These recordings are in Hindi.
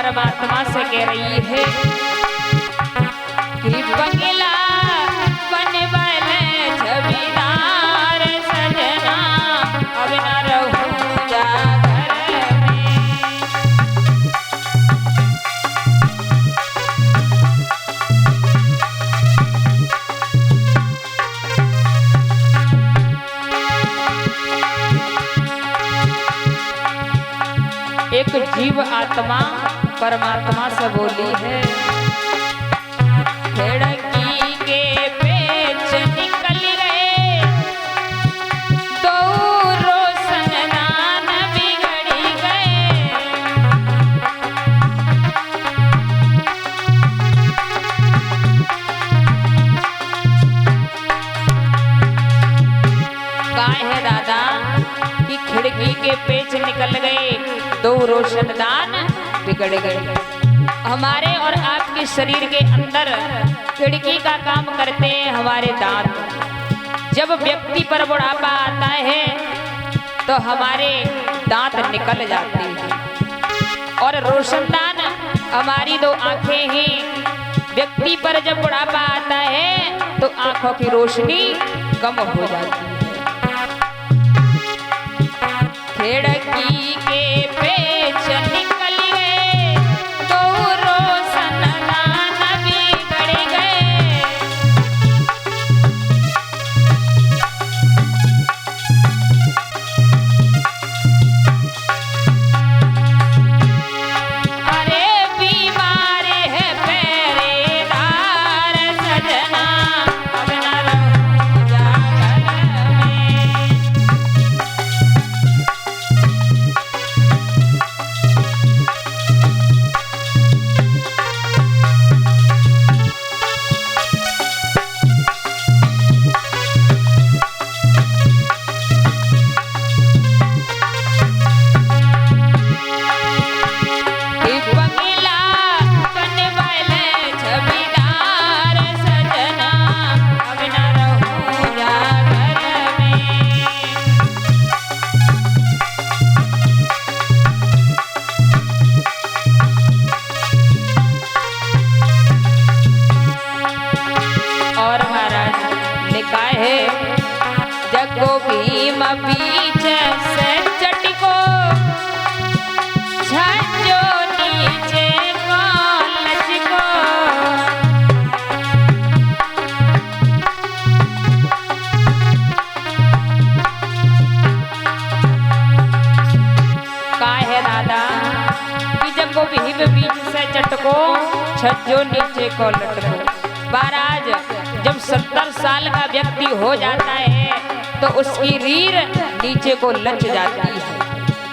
परमात्मा से कह रही है कि बंगला बनवाले जमींदार सजना, अब न रहूं जा घर में। एक जीव आत्मा परमात्मा से बोली है, खिड़की के पेच निकल गए तो रोशनदान बिगड़ गए। काय है दादा कि खिड़की के पेच निकल गए, दो रोशनदान बिगड़ गए। हमारे और आपके शरीर के अंदर खिड़की का काम करते हैं हमारे दांत। जब व्यक्ति पर बुढ़ापा आता है तो हमारे दांत निकल जाते हैं और रोशनदान हमारी दो आंखें हैं। व्यक्ति पर जब बुढ़ापा आता है तो आंखों की रोशनी कम हो जाती है। खिड़की के पेच निकल गए तो रोशनदान बिगड़ गए। अरे बीमार है पहरेदार सजना, अब न रहूं जा घर में। जगो भीम बीच से चटको, छज्जो नीचे को लचको। काय है दादा कि जगो भीम बीच से चटको, छज्जो नीचे को लटको। महाराज जब 70 साल का व्यक्ति हो जाता है तो उसकी रीढ़ नीचे को लच जाती है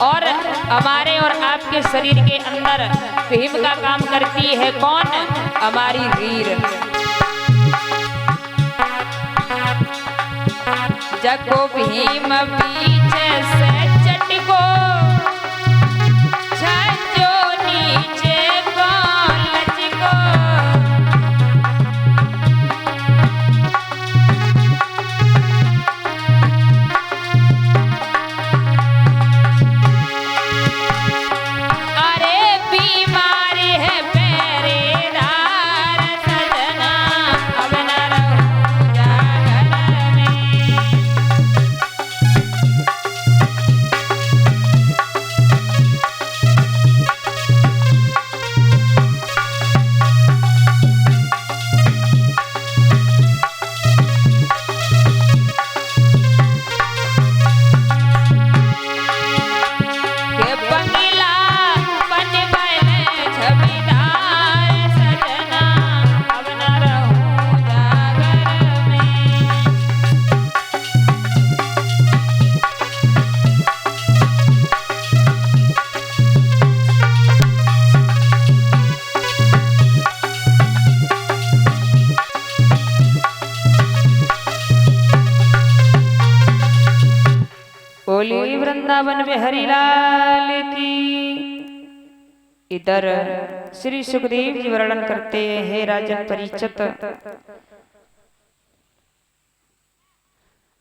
और हमारे और आपके शरीर के अंदर भीम का काम करती है कौन? हमारी रीढ़। जगो भीम बीच से चटको, छज्जो नीचे को लचको। बोली वृंदावन बिहारी लाल की। इधर श्री सुखदेव जी वर्णन करते हैं, हे राजन परीक्षित,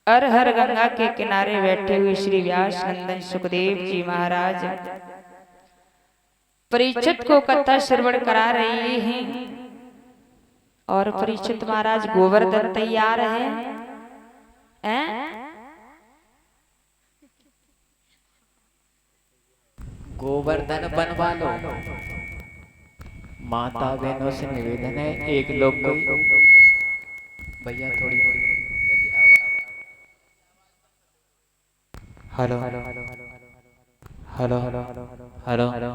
हर गंगा के किनारे बैठे हुए श्री व्यास नंदन सुखदेव जी महाराज परीक्षित को कथा श्रवण करा रही हैं और परीक्षित महाराज गोवर्धन तैयार हैं? गोवर्धन बनवा लो। माता बहनों से निवेदन है, एक लोग कोई भैया थोड़ी hello hello hello hello hello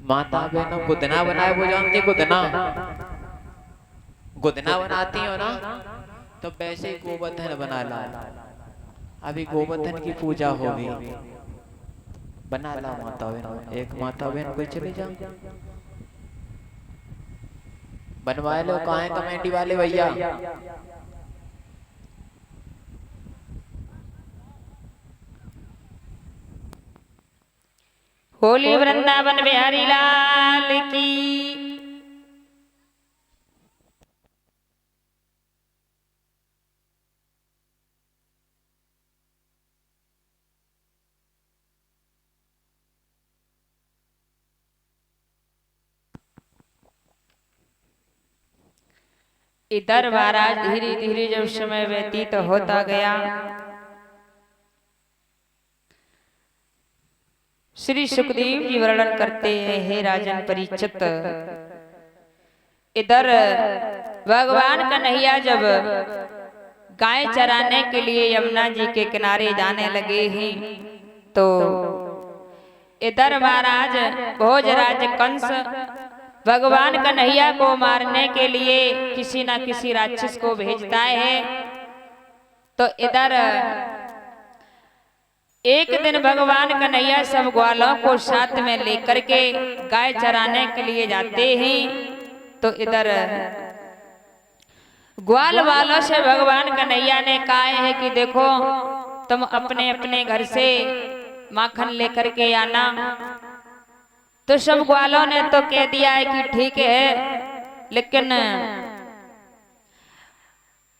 माता बहनों गुदना बनाए, वो जानती गुदना गुदना बनाती हो ना, तो वैसे ही गोवर्धन बना ला। अभी गोवर्धन की पूजा होगी, बना ला माता बहन। एक माता बहन कोई चले जाओ, बनवा लो। कहाँ है कमेटी वाले भैया? होली वृंदावन बिहारी लाल की। इधर महाराज धीरे धीरे जब समय व्यतीत होता गया, श्री सुखदेव जी वर्णन करते हैं, हे राजन परीक्षित, इधर भगवान कन्हैया जब गाय चराने के लिए यमुना जी के किनारे जाने लगे हैं, तो इधर महाराज भोजराज कंस भगवान कन्हैया को मारने के लिए किसी न किसी राक्षस को भेजता है। तो इधर एक दिन भगवान कन्हैया सब ग्वालों को साथ में लेकर के गाय चराने के लिए जाते हैं। तो इधर ग्वाल वालों से भगवान कन्हैया ने कहा है कि देखो, तुम अपने अपने घर से माखन लेकर के आना। तो सब ग्वालों ने तो कह दिया है कि ठीक है, लेकिन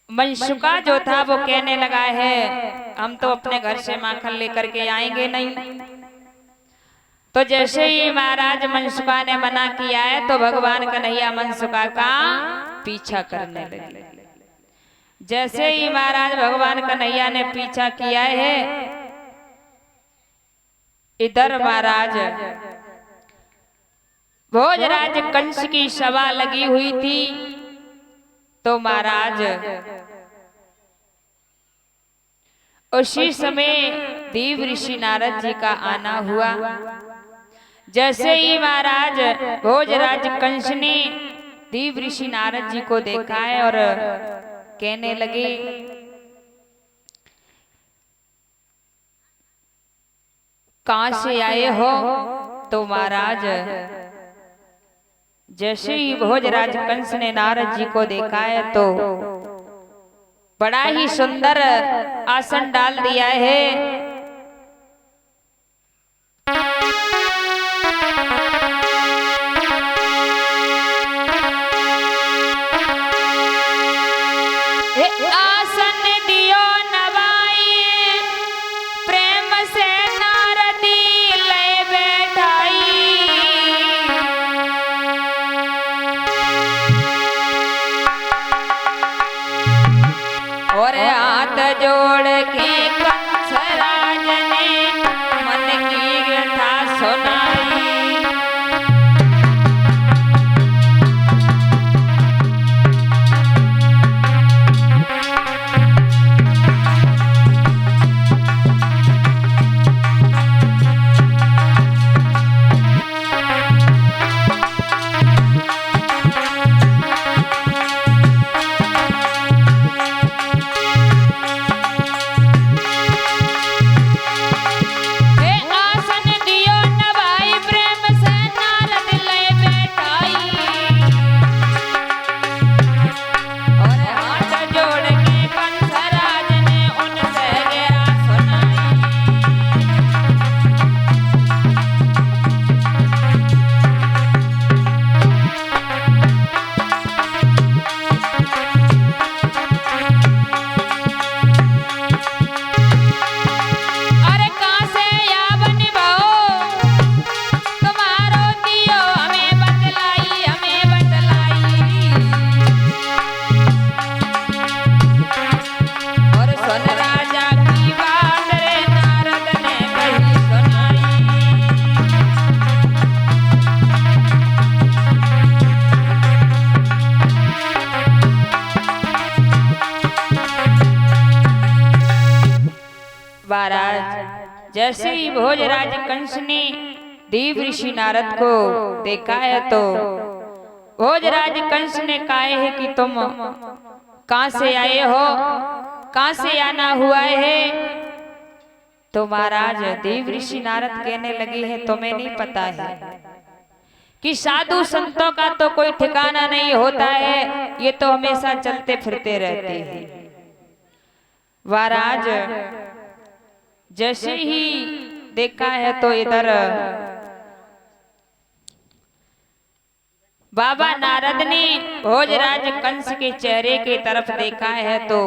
मनसुका जो था वो कहने लगा है हम तो अपने घर से माखन लेकर के आएंगे नहीं। तो जैसे ही महाराज मनसुका ने मना किया है, तो भगवान कन्हैया मनसुका का पीछा करने लगे। जैसे ही महाराज भगवान कन्हैया ने पीछा किया है, इधर महाराज भोजराज कंस की सभा लगी हुई थी। तो महाराज उसी समय देव ऋषि नारद जी का आना हुआ। जैसे ही महाराज भोजराज कंस ने देव ऋषि नारद जी को देखा है और कहने लगे, कहां से आए हो? तो महाराज जैसे ही भोजराज कंस ने नारद जी को देखा है, तो बड़ा ही सुंदर आसन डाल दिया है। आसन दियो नवाई, प्रेम से नारदी ले बैठाई। और हाथ जोड़ के कंस महाराज जैसे ही भोजराज कंस ने देव ऋषि नारद को देखा है तो भोजराज कंस ने कहा है कि तुम कहां से आए हो, कहां से आना हुआ है। तो महाराज देव ऋषि नारद कहने लगे हैं तुम्हें नहीं पता है कि साधु संतों का तो कोई ठिकाना नहीं होता है, ये तो हमेशा चलते फिरते रहते हैं। महाराज जैसे ही देखा है तो इधर बाबा नारद ने भोजराज कंस के चेहरे की तरफ देखा है तो